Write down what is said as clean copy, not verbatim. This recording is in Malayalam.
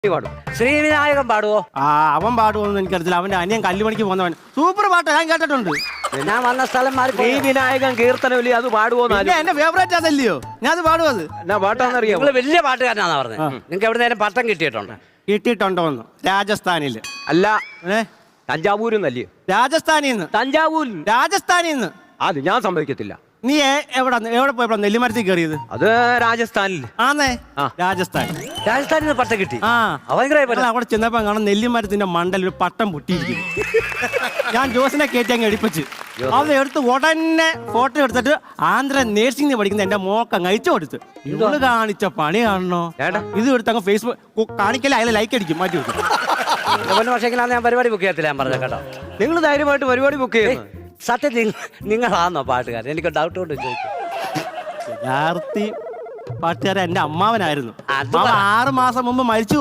പാടും. ശ്രീവിനായകൻ പാടുവോ? അവൻ പാടുവോന്ന് എനിക്കറിയില്ല. അവന്റെ അനിയൻ കല്ലുമണിക്ക് പോകുന്നവൻ സൂപ്പർ പാട്ട് ഞാൻ കേട്ടിട്ടുണ്ട്. ഞാൻ വന്ന സ്ഥലം മാറി. ശ്രീവിനായകൻ കീർത്തനമില്ലേ, അത് പാടുവോന്ന് എന്റെ ഫേവറേറ്റ് അതല്ലയോ, ഞാൻ അത് പാടും. അത് എന്നാ പാട്ടാന്നറിയാം. നിങ്ങള് വലിയ പാട്ടുകാരനാന്നാ പറഞ്ഞത്. നിങ്ങൾക്ക് എവിടെ നേരം പട്ടം കിട്ടിയിട്ടുണ്ട്? കിട്ടിയിട്ടുണ്ടോന്ന് രാജസ്ഥാനില്. അല്ല, ഏ തഞ്ചാവൂരെന്നല്ലേ? രാജസ്ഥാനിന്ന്. തഞ്ചാവൂരിൽ രാജസ്ഥാനിന്ന്. അത് ഞാൻ സമ്മതിക്കത്തില്ല. നീ എവിടെ പോയപ്പോ നെല്ലിമരത്തിൽ കയറിയത്? അത് രാജസ്ഥാനിൽ. ആന്നേ, ആ. രാജസ്ഥാൻ. രാജസ്ഥാനിൽ നിന്ന് പട്ടം കിട്ടി. ഭയങ്കര അവിടെ ചെന്നപ്പോ കാണാൻ നെല്ലിമരത്തിന്റെ മണ്ടൽ ഒരു പട്ടം പൊട്ടിയിരിക്കുന്നു. ഞാൻ ജോസിനെ കയറ്റി അങ്ങ് എടുപ്പിച്ച് അത് എടുത്ത് ഉടനെ ഫോട്ടോ എടുത്തിട്ട് ആന്ധ്ര നേഴ്സിംഗ് പഠിക്കുന്ന എന്റെ മോക്ക അയച്ചു കൊടുത്ത്. ഇവള് കാണിച്ച പണി കാണണോ? ഇത് എടുത്ത് അങ്ങ് ഫേസ്ബുക്ക് കാണിക്കല, അതിൽ ലൈക്ക് അടിക്കും, മാറ്റി വെക്കും. വർഷങ്ങളാണ് ഞാൻ പരിപാടി ബുക്ക് ചെയ്യത്തില്ല. ഞാൻ പറഞ്ഞ കേട്ടോ, നിങ്ങൾ ധൈര്യമായിട്ട് പരിപാടി ബുക്ക് ചെയ്യുന്നു. സത്യത്തിൽ നിങ്ങളാണോ പാട്ടുകാരൻ? എനിക്ക് ഡൗട്ട് കൊണ്ട് ചോദിക്കും. യഥാർത്ഥി പാട്ടുകാരൻ എന്റെ അമ്മാവനായിരുന്നു. അത് 6 മാസം മുമ്പ് മരിച്ചു.